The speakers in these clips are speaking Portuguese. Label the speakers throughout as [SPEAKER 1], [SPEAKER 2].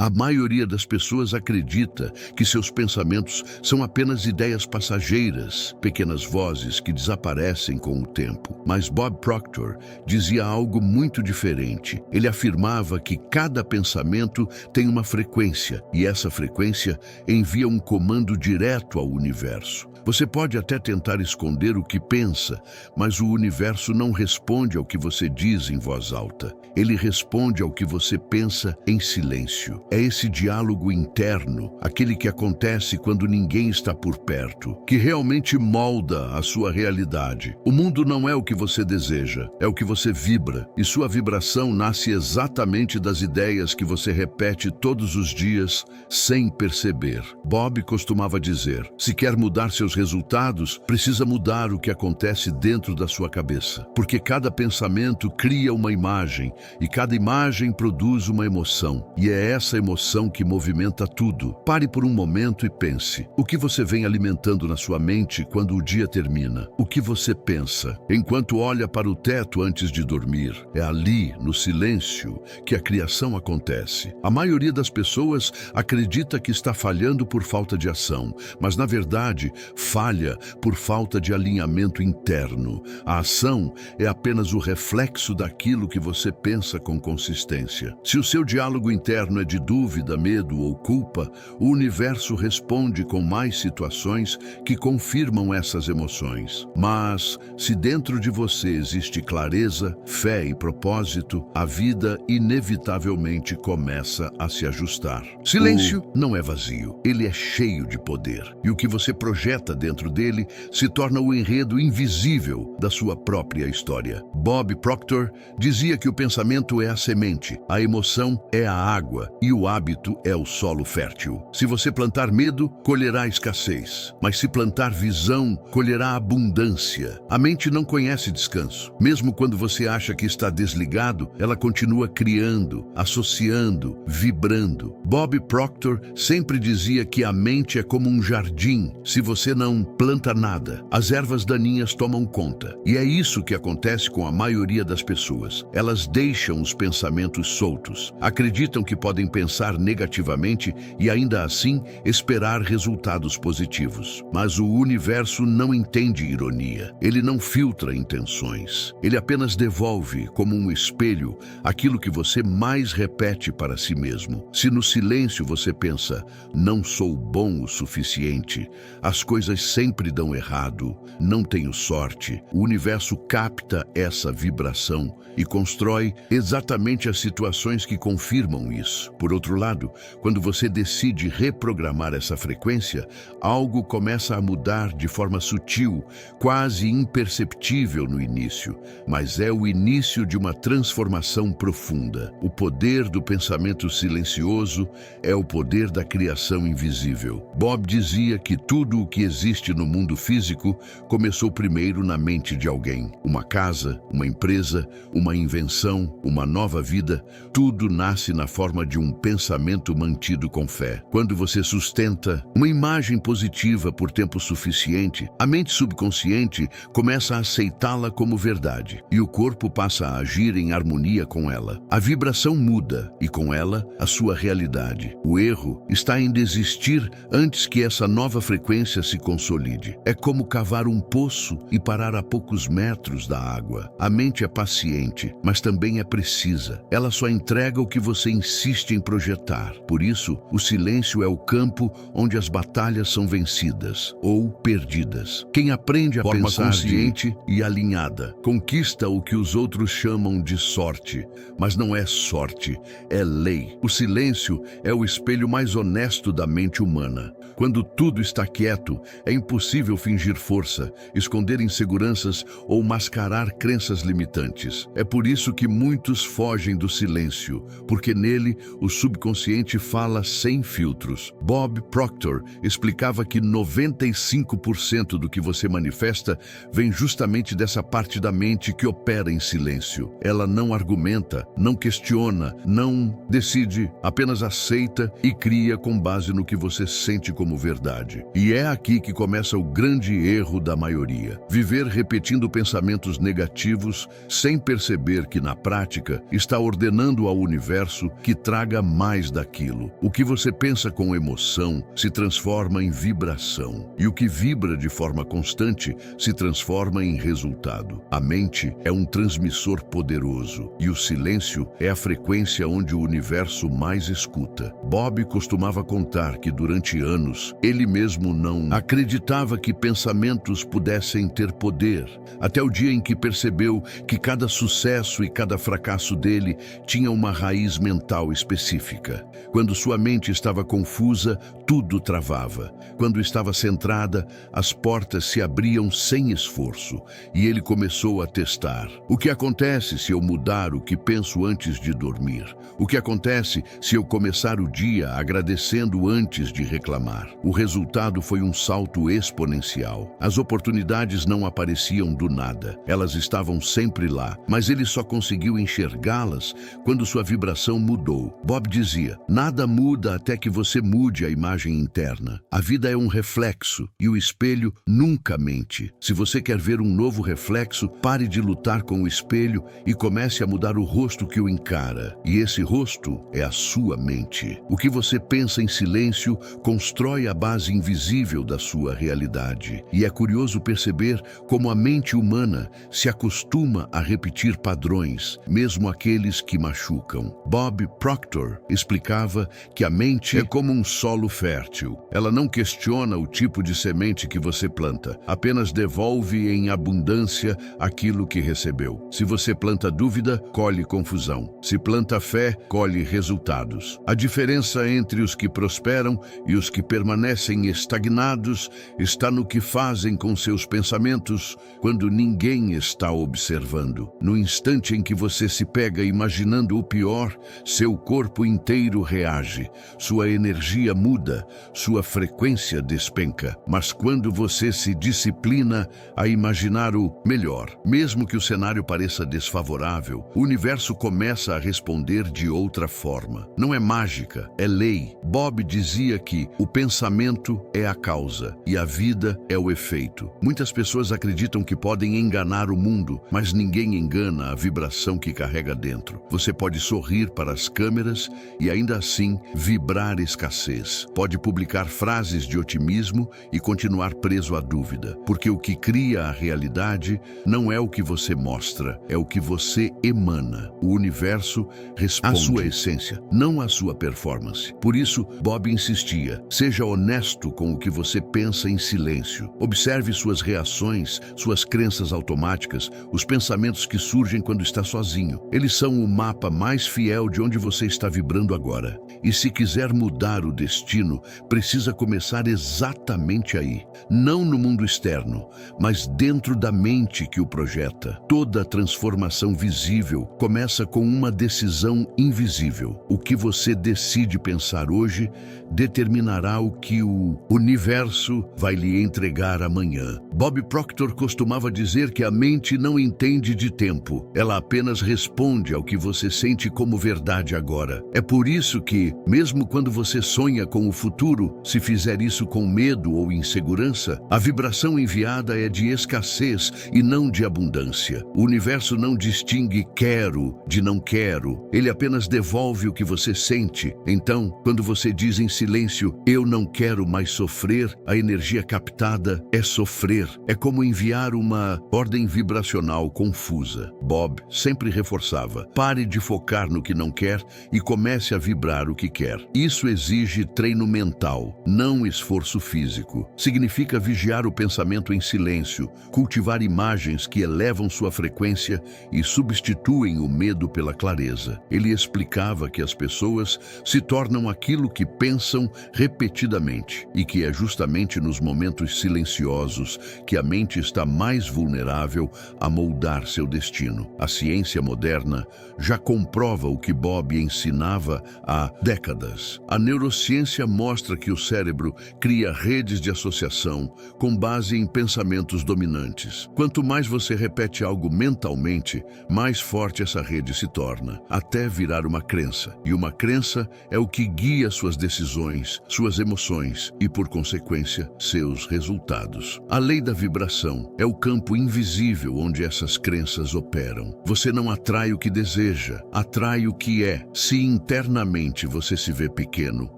[SPEAKER 1] A maioria das pessoas acredita que seus pensamentos são apenas ideias passageiras, pequenas vozes que desaparecem com o tempo. Mas Bob Proctor dizia algo muito diferente. Ele afirmava que cada pensamento tem uma frequência, e essa frequência envia um comando direto ao universo. Você pode até tentar esconder o que pensa, mas o universo não responde ao que você diz em voz alta. Ele responde ao que você pensa em silêncio. É esse diálogo interno, aquele que acontece quando ninguém está por perto, que realmente molda a sua realidade. O mundo não é o que você deseja, é o que você vibra, e sua vibração nasce exatamente das ideias que você repete todos os dias sem perceber. Bob costumava dizer: se quer mudar seus resultados, precisa mudar o que acontece dentro da sua cabeça. Porque cada pensamento cria uma imagem, e cada imagem produz uma emoção. E é essa emoção que movimenta tudo. Pare por um momento e pense. O que você vem alimentando na sua mente quando o dia termina? O que você pensa enquanto olha para o teto antes de dormir? É ali, no silêncio, que a criação acontece. A maioria das pessoas acredita que está falhando por falta de ação, mas na verdade, falha por falta de alinhamento interno. A ação é apenas o reflexo daquilo que você pensa com consistência. Se o seu diálogo interno é de dúvida, medo ou culpa, o universo responde com mais situações que confirmam essas emoções. Mas, se dentro de você existe clareza, fé e propósito, a vida inevitavelmente começa a se ajustar. Silêncio não é vazio, ele é cheio de poder. E o que você projeta dentro dele se torna o enredo invisível da sua própria história. Bob Proctor dizia que o pensamento é a semente, a emoção é a água e o hábito é o solo fértil. Se você plantar medo, colherá escassez, mas se plantar visão, colherá abundância. A mente não conhece descanso. Mesmo quando você acha que está desligado, ela continua criando, associando, vibrando. Bob Proctor sempre dizia que a mente é como um jardim. Se você não planta nada, as ervas daninhas tomam conta. E é isso que acontece com a maioria das pessoas. Elas deixam os pensamentos soltos, acreditam que podem pensar negativamente e ainda assim esperar resultados positivos. Mas o universo não entende ironia. Ele não filtra intenções. Ele apenas devolve, como um espelho, aquilo que você mais repete para si mesmo. Se no silêncio você pensa: não sou bom o suficiente, as coisas sempre dão errado, não tenho sorte, o universo capta essa vibração e constrói exatamente as situações que confirmam isso. Por outro lado, quando você decide reprogramar essa frequência, algo começa a mudar de forma sutil, quase imperceptível no início, mas é o início de uma transformação profunda. O poder do pensamento silencioso é o poder da criação invisível. Bob dizia que tudo o que existe no mundo físico começou primeiro na mente de alguém. Uma casa, uma empresa, uma invenção, uma nova vida, tudo nasce na forma de um pensamento mantido com fé. Quando você sustenta uma imagem positiva por tempo suficiente, a mente subconsciente começa a aceitá-la como verdade e o corpo passa a agir em harmonia com ela. A vibração muda e com ela a sua realidade. O erro está em desistir antes que essa nova frequência se consolide. É como cavar um poço e parar a poucos metros da água. A mente é paciente, mas também é precisa. Ela só entrega o que você insiste em projetar. Por isso, o silêncio é o campo onde as batalhas são vencidas ou perdidas. Quem aprende a pensar consciente e alinhada conquista o que os outros chamam de sorte, mas não é sorte, é lei. O silêncio é o espelho mais honesto da mente humana. Quando tudo está quieto, é impossível fingir força, esconder inseguranças ou mascarar crenças limitantes. É por isso que muitos fogem do silêncio, porque nele o subconsciente fala sem filtros. Bob Proctor explicava que 95% do que você manifesta vem justamente dessa parte da mente que opera em silêncio. Ela não argumenta, não questiona, não decide, apenas aceita e cria com base no que você sente como verdade. E é aqui aqui que começa o grande erro da maioria: viver repetindo pensamentos negativos sem perceber que, na prática, está ordenando ao universo que traga mais daquilo. O que você pensa com emoção se transforma em vibração, e o que vibra de forma constante se transforma em resultado. A mente é um transmissor poderoso, e o silêncio é a frequência onde o universo mais escuta. Bob costumava contar que durante anos ele mesmo não acreditava que pensamentos pudessem ter poder, até o dia em que percebeu que cada sucesso e cada fracasso dele tinha uma raiz mental específica. Quando sua mente estava confusa, tudo travava. Quando estava centrada, as portas se abriam sem esforço, e ele começou a testar. O que acontece se eu mudar o que penso antes de dormir? O que acontece se eu começar o dia agradecendo antes de reclamar? O resultado foi um salto exponencial. As oportunidades não apareciam do nada. Elas estavam sempre lá, mas ele só conseguiu enxergá-las quando sua vibração mudou. Bob dizia: nada muda até que você mude a imagem interna. A vida é um reflexo e o espelho nunca mente. Se você quer ver um novo reflexo, pare de lutar com o espelho e comece a mudar o rosto que o encara. E esse rosto é a sua mente. O que você pensa em silêncio constrói a base invisível da sua realidade. E é curioso perceber como a mente humana se acostuma a repetir padrões, mesmo aqueles que machucam. Bob Proctor explicava que a mente é como um solo fértil. Ela não questiona o tipo de semente que você planta, apenas devolve em abundância aquilo que recebeu. Se você planta dúvida, colhe confusão. Se planta fé, colhe resultados. A diferença entre os que prosperam e os que permanecem estagnados está no que fazem com seus pensamentos quando ninguém está observando. No instante em que você se pega imaginando o pior, seu corpo inteiro reage, sua energia muda, sua frequência despenca. Mas quando você se disciplina a imaginar o melhor, mesmo que o cenário pareça desfavorável, o universo começa a responder de outra forma. Não é mágica, é lei. Bob dizia que o pensamento é a causa e a vida é o efeito. Muitas pessoas acreditam que podem enganar o mundo, mas ninguém engana a vibração que carrega dentro. Você pode sorrir para as câmeras e ainda assim vibrar escassez. Pode publicar frases de otimismo e continuar preso à dúvida, porque o que cria a realidade não é o que você mostra, é o que você emana. O universo responde à sua essência, não à sua performance. Por isso, Bob insistia: seja honesto com o que você pensa em silêncio. Observe suas reações, suas crenças automáticas, os pensamentos que surgem quando está sozinho. Eles são o mapa mais fiel de onde você está vibrando agora. E se quiser mudar o destino, precisa começar exatamente aí. Não no mundo externo, mas dentro da mente que o projeta. Toda transformação visível começa com uma decisão invisível. O que você decide pensar hoje determinará o que o universo vai lhe entregar amanhã. Bob Proctor costumava dizer que a mente não entende de tempo. Ela apenas responde ao que você sente como verdade agora. É por isso que, mesmo quando você sonha com o futuro, se fizer isso com medo ou insegurança, a vibração enviada é de escassez e não de abundância. O universo não distingue quero de não quero. Ele apenas devolve o que você sente. Então, quando você diz em silêncio, eu não quero mais sofrer, a energia captada é sofrer. É como enviar uma ordem vibracional confusa. Bob sempre reforçava: pare de focar no que não quer e comece a vibrar o que quer. Isso exige treino mental, não esforço físico. Significa vigiar o pensamento em silêncio, cultivar imagens que elevam sua frequência e substituem o medo pela clareza. Ele explicava que as pessoas se tornam aquilo que pensam repetidamente e que é justamente nos momentos silenciosos que a mente está mais vulnerável a moldar seu destino. A ciência moderna já comprova o que Bob ensinava há décadas. A neurociência mostra que o cérebro cria redes de associação com base em pensamentos dominantes. Quanto mais você repete algo mentalmente, mais forte essa rede se torna, até virar uma crença. E uma crença é o que guia suas decisões, suas emoções e, por consequência, consequência, seus resultados. A lei da vibração é o campo invisível onde essas crenças operam. Você não atrai o que deseja, atrai o que é. Se internamente você se vê pequeno,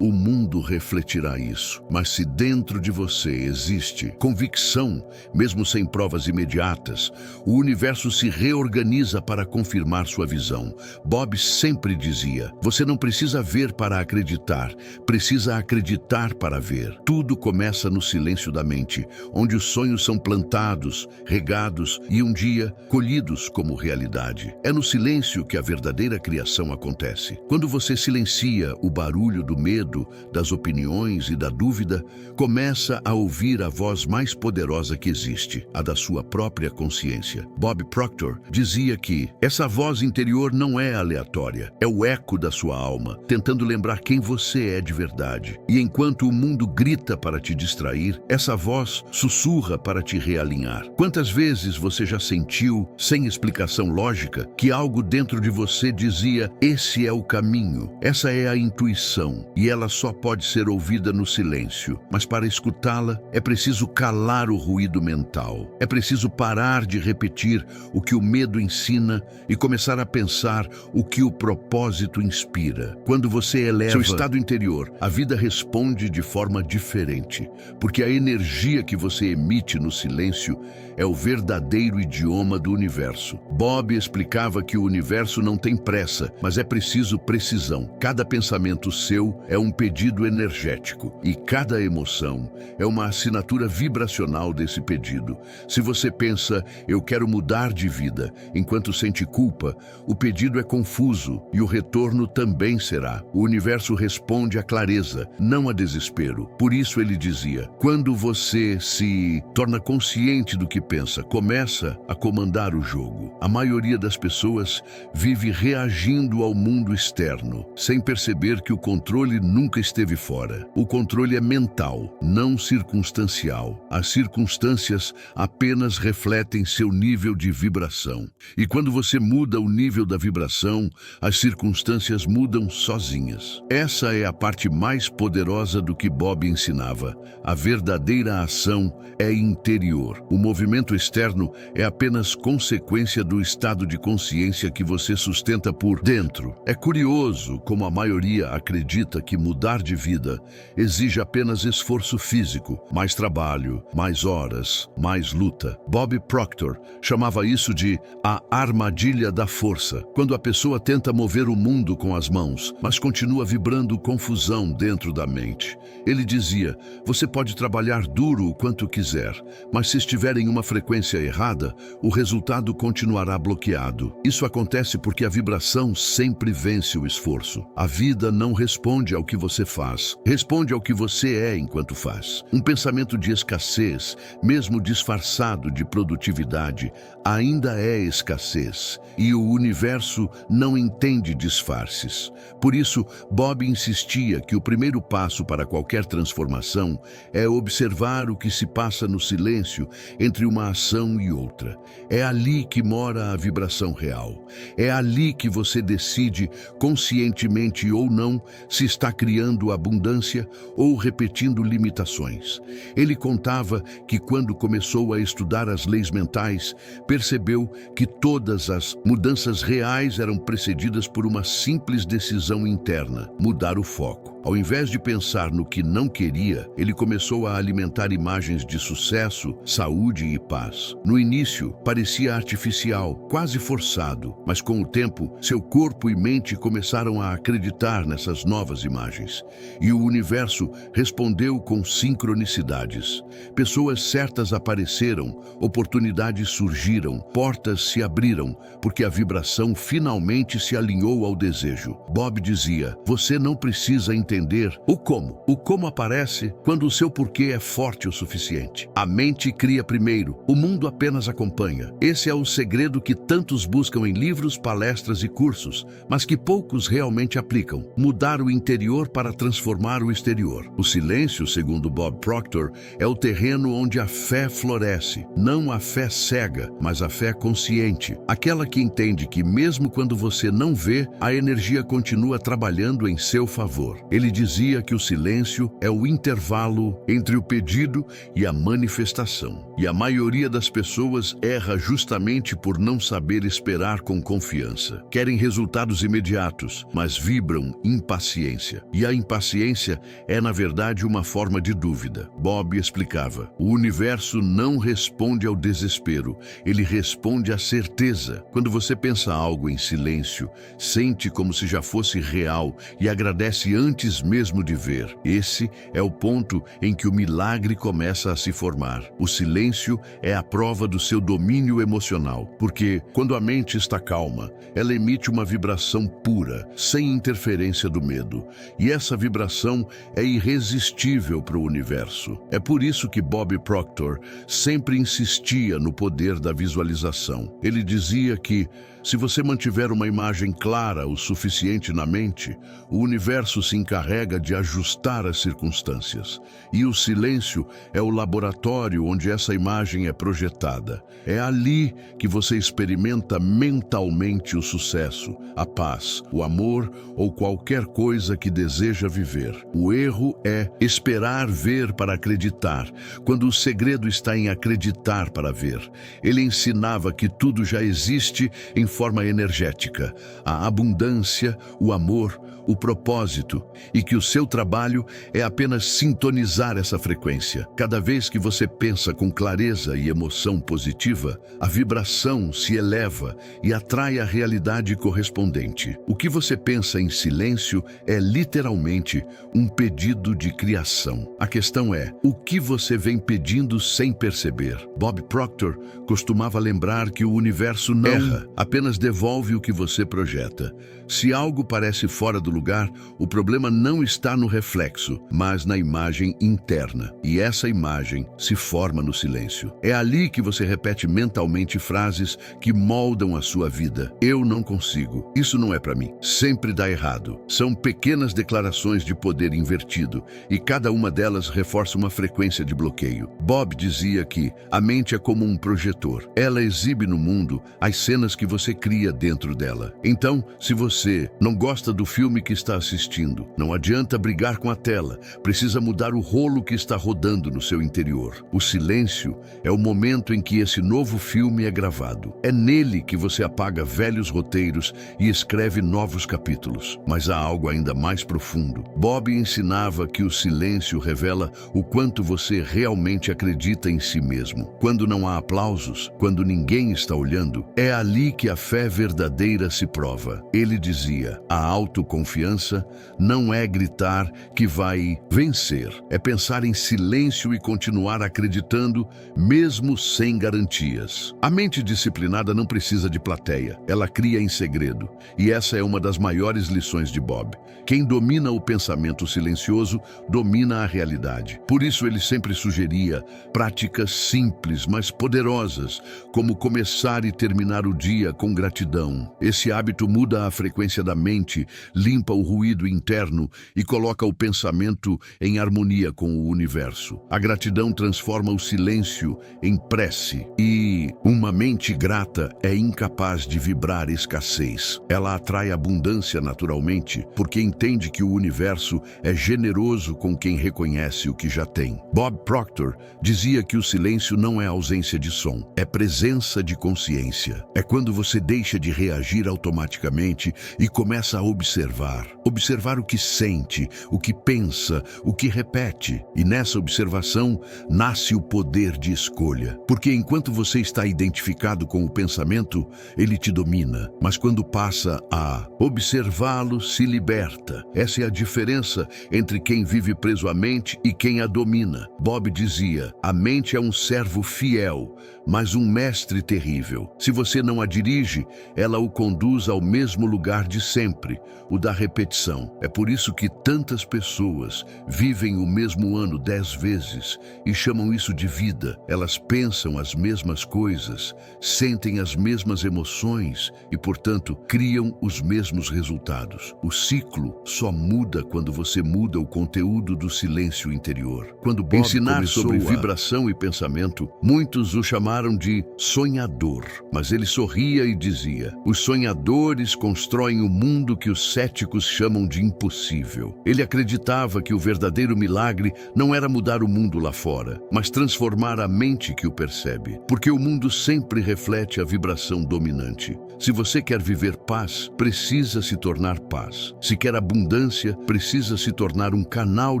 [SPEAKER 1] o mundo refletirá isso. Mas se dentro de você existe convicção, mesmo sem provas imediatas, o universo se reorganiza para confirmar sua visão. Bob sempre dizia: você não precisa ver para acreditar, precisa acreditar para ver. Tudo começa no silêncio da mente, onde os sonhos são plantados, regados e um dia colhidos como realidade. É no silêncio que a verdadeira criação acontece. Quando você silencia o barulho do medo, das opiniões e da dúvida, começa a ouvir a voz mais poderosa que existe, a da sua própria consciência. Bob Proctor dizia que essa voz interior não é aleatória, é o eco da sua alma, tentando lembrar quem você é de verdade. E enquanto o mundo grita para te distrair, essa voz sussurra para te realinhar. Quantas vezes você já sentiu, sem explicação lógica, que algo dentro de você dizia: esse é o caminho, essa é a intuição, e ela só pode ser ouvida no silêncio. Mas para escutá-la, é preciso calar o ruído mental. É preciso parar de repetir o que o medo ensina e começar a pensar o que o propósito inspira. Quando você eleva seu estado interior, a vida responde de forma diferente, porque a energia que você emite no silêncio é o verdadeiro idioma do universo. Bob explicava que o universo não tem pressa, mas é preciso precisão. Cada pensamento seu é um pedido energético e cada emoção é uma assinatura vibracional desse pedido. Se você pensa: eu quero mudar de vida, enquanto sente culpa, o pedido é confuso e o retorno também será. O universo responde à clareza, não a desespero. Por isso ele dizia: quando você se torna consciente do que pensa, começa a comandar o jogo. A maioria das pessoas vive reagindo ao mundo externo, sem perceber que o controle nunca esteve fora. O controle é mental, não circunstancial. As circunstâncias apenas refletem seu nível de vibração. E quando você muda o nível da vibração, as circunstâncias mudam sozinhas. Essa é a parte mais poderosa do que Bob ensinava. A verdadeira ação é interior. O movimento externo é apenas consequência do estado de consciência que você sustenta por dentro. É curioso como a maioria acredita que mudar de vida exige apenas esforço físico, mais trabalho, mais horas, mais luta. Bob Proctor chamava isso de a armadilha da força. Quando a pessoa tenta mover o mundo com as mãos, mas continua vibrando confusão dentro da mente. Ele dizia: você pode trabalhar duro o quanto quiser, mas se estiver em uma frequência errada, o resultado continuará bloqueado. Isso acontece porque a vibração sempre vence o esforço. A vida não responde ao que você faz, responde ao que você é enquanto faz. Um pensamento de escassez, mesmo disfarçado de produtividade, ainda é escassez, e o universo não entende disfarces. Por isso, Bob insistia que o primeiro passo para qualquer transformação é observar o que se passa no silêncio entre uma ação e outra. É ali que mora a vibração real. É ali que você decide, conscientemente ou não, se está criando abundância ou repetindo limitações. Ele contava que quando começou a estudar as leis mentais, percebeu que todas as mudanças reais eram precedidas por uma simples decisão interna: mudar o foco. Ao invés de pensar no que não queria, ele começou a alimentar imagens de sucesso, saúde e paz. No início, parecia artificial, quase forçado, mas com o tempo, seu corpo e mente começaram a acreditar nessas novas imagens. E o universo respondeu com sincronicidades. Pessoas certas apareceram, oportunidades surgiram, portas se abriram, porque a vibração finalmente se alinhou ao desejo. Bob dizia: você não precisa entender o como. O como aparece quando o seu porquê é forte o suficiente. A mente cria primeiro, o mundo apenas acompanha. Esse é o segredo que tantos buscam em livros, palestras e cursos, mas que poucos realmente aplicam. Mudar o interior para transformar o exterior. O silêncio, segundo Bob Proctor, é o terreno onde a fé floresce. Não a fé cega, mas a fé consciente. Aquela que entende que mesmo quando você não vê, a energia continua trabalhando em seu favor. Ele dizia que o silêncio é o intervalo entre o pedido e a manifestação. E a maioria das pessoas erra justamente por não saber esperar com confiança. Querem resultados imediatos, mas vibram impaciência. E a impaciência é, na verdade, uma forma de dúvida. Bob explicava: o universo não responde ao desespero, ele responde à certeza. Quando você pensa algo em silêncio, sente como se já fosse real e agradece antes mesmo de ver. Esse é o ponto em que o milagre começa a se formar. O silêncio é a prova do seu domínio emocional, porque quando a mente está calma, ela emite uma vibração pura, sem interferência do medo. E essa vibração é irresistível para o universo. É por isso que Bob Proctor sempre insistia no poder da visualização. Ele dizia que, se você mantiver uma imagem clara o suficiente na mente, o universo se encarrega de ajustar as circunstâncias. E o silêncio é o laboratório onde essa imagem é projetada. É ali que você experimenta mentalmente o sucesso, a paz, o amor ou qualquer coisa que deseja viver. O erro é esperar ver para acreditar, quando o segredo está em acreditar para ver. Ele ensinava que tudo já existe em forma energética, a abundância, o amor, o propósito, e que o seu trabalho é apenas sintonizar essa frequência. Cada vez que você pensa com clareza e emoção positiva, a vibração se eleva e atrai a realidade correspondente. O que você pensa em silêncio é literalmente um pedido de criação. A questão é, o que você vem pedindo sem perceber? Bob Proctor costumava lembrar que o universo não erra, apenas devolve o que você projeta. Se algo parece fora do lugar, o problema não está no reflexo, mas na imagem interna. E essa imagem se forma no silêncio. É ali que você repete mentalmente frases que moldam a sua vida. Eu não consigo. Isso não é para mim. Sempre dá errado. São pequenas declarações de poder invertido, e cada uma delas reforça uma frequência de bloqueio. Bob dizia que a mente é como um projetor. Ela exibe no mundo as cenas que você cria dentro dela. Então, se você não gosta do filme que está assistindo, não adianta brigar com a tela, precisa mudar o rolo que está rodando no seu interior. O silêncio é o momento em que esse novo filme é gravado. É nele que você apaga velhos roteiros e escreve novos capítulos. Mas há algo ainda mais profundo. Bob ensinava que o silêncio revela o quanto você realmente acredita em si mesmo. Quando não há aplausos, quando ninguém está olhando, é ali que a fé verdadeira se prova. Ele dizia: a autoconfiança não é gritar que vai vencer, é pensar em silêncio e continuar acreditando, mesmo sem garantias. A mente disciplinada não precisa de plateia, ela cria em segredo. E essa é uma das maiores lições de Bob. Quem domina o pensamento silencioso, domina a realidade. Por isso ele sempre sugeria práticas simples, mas poderosas, como começar e terminar o dia com gratidão. Esse hábito muda a frequência da mente, limpa o ruído interno e coloca o pensamento em harmonia com o universo. A gratidão transforma o silêncio em prece, e uma mente grata é incapaz de vibrar escassez. Ela atrai abundância naturalmente, porque entende que o universo é generoso com quem reconhece o que já tem. Bob Proctor dizia que o silêncio não é ausência de som, é presença de consciência. É quando você deixa de reagir automaticamente e começa a observar. Observar o que sente, o que pensa, o que repete. E nessa observação nasce o poder de escolha. Porque enquanto você está identificado com o pensamento, ele te domina. Mas quando passa a observá-lo, se liberta. Essa é a diferença entre quem vive preso à mente e quem a domina. Bob dizia: a mente é um servo fiel, mas um mestre terrível. Se você não a dirige, ela o conduz ao mesmo lugar de sempre, o da repetição. É por isso que tantas pessoas vivem o mesmo ano 10 vezes e chamam isso de vida. Elas pensam as mesmas coisas, sentem as mesmas emoções e, portanto, criam os mesmos resultados. O ciclo só muda quando você muda o conteúdo do silêncio interior. Quando Bob ensinar sobre vibração e pensamento, muitos o chamaram chamaram de sonhador, mas ele sorria e dizia: os sonhadores constroem o mundo que os céticos chamam de impossível. Ele acreditava que o verdadeiro milagre não era mudar o mundo lá fora, mas transformar a mente que o percebe, porque o mundo sempre reflete a vibração dominante. Se você quer viver paz, precisa se tornar paz. Se quer abundância, precisa se tornar um canal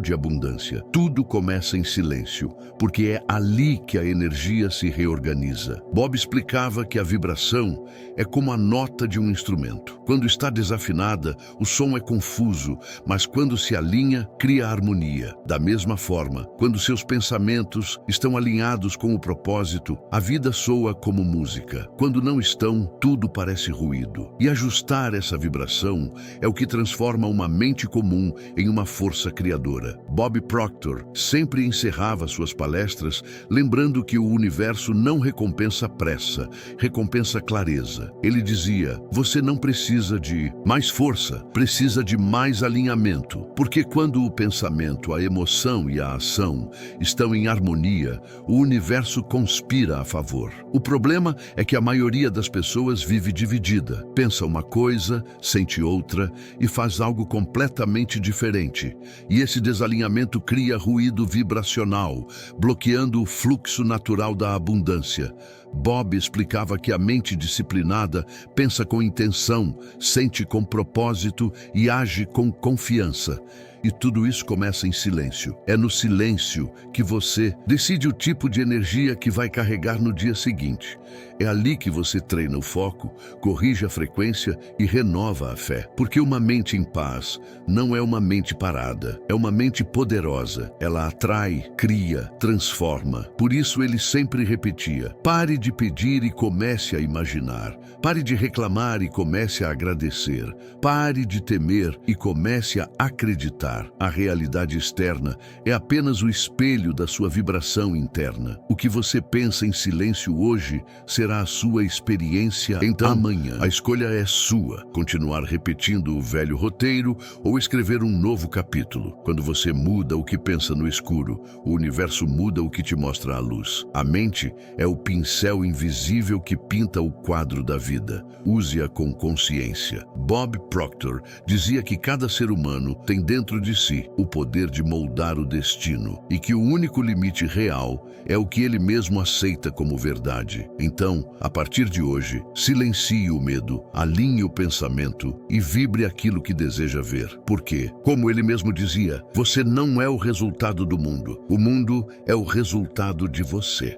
[SPEAKER 1] de abundância. Tudo começa em silêncio, porque é ali que a energia se reorganiza. Bob explicava que a vibração é como a nota de um instrumento. Quando está desafinada, o som é confuso, mas quando se alinha, cria harmonia. Da mesma forma, quando seus pensamentos estão alinhados com o propósito, a vida soa como música. Quando não estão, tudo parece ruído. E ajustar essa vibração é o que transforma uma mente comum em uma força criadora. Bob Proctor sempre encerrava suas palestras lembrando que o universo não recompensa pressa, recompensa clareza. Ele dizia: você não precisa de mais força, precisa de mais alinhamento, porque quando o pensamento, a emoção e a ação estão em harmonia, o universo conspira a favor. O problema é que a maioria das pessoas vive dividida, pensa uma coisa, sente outra e faz algo completamente diferente. E esse desalinhamento cria ruído vibracional, bloqueando o fluxo natural da abundância. Bob explicava que a mente disciplinada pensa com intenção, sente com propósito e age com confiança. E tudo isso começa em silêncio. É no silêncio que você decide o tipo de energia que vai carregar no dia seguinte. É ali que você treina o foco, corrige a frequência e renova a fé. Porque uma mente em paz não é uma mente parada, é uma mente poderosa. Ela atrai, cria, transforma. Por isso ele sempre repetia: pare de pedir e comece a imaginar. Pare de reclamar e comece a agradecer. Pare de temer e comece a acreditar. A realidade externa é apenas o espelho da sua vibração interna. O que você pensa em silêncio hoje será a sua experiência então amanhã. A escolha é sua: continuar repetindo o velho roteiro ou escrever um novo capítulo. Quando você muda o que pensa no escuro, o universo muda o que te mostra a luz. A mente é o pincel invisível que pinta o quadro da vida. Use-a com consciência. Bob Proctor dizia que cada ser humano tem dentro de si o poder de moldar o destino e que o único limite real é o que ele mesmo aceita como verdade. Então, a partir de hoje, silencie o medo, alinhe o pensamento e vibre aquilo que deseja ver. Porque, como ele mesmo dizia, você não é o resultado do mundo. O mundo é o resultado de você.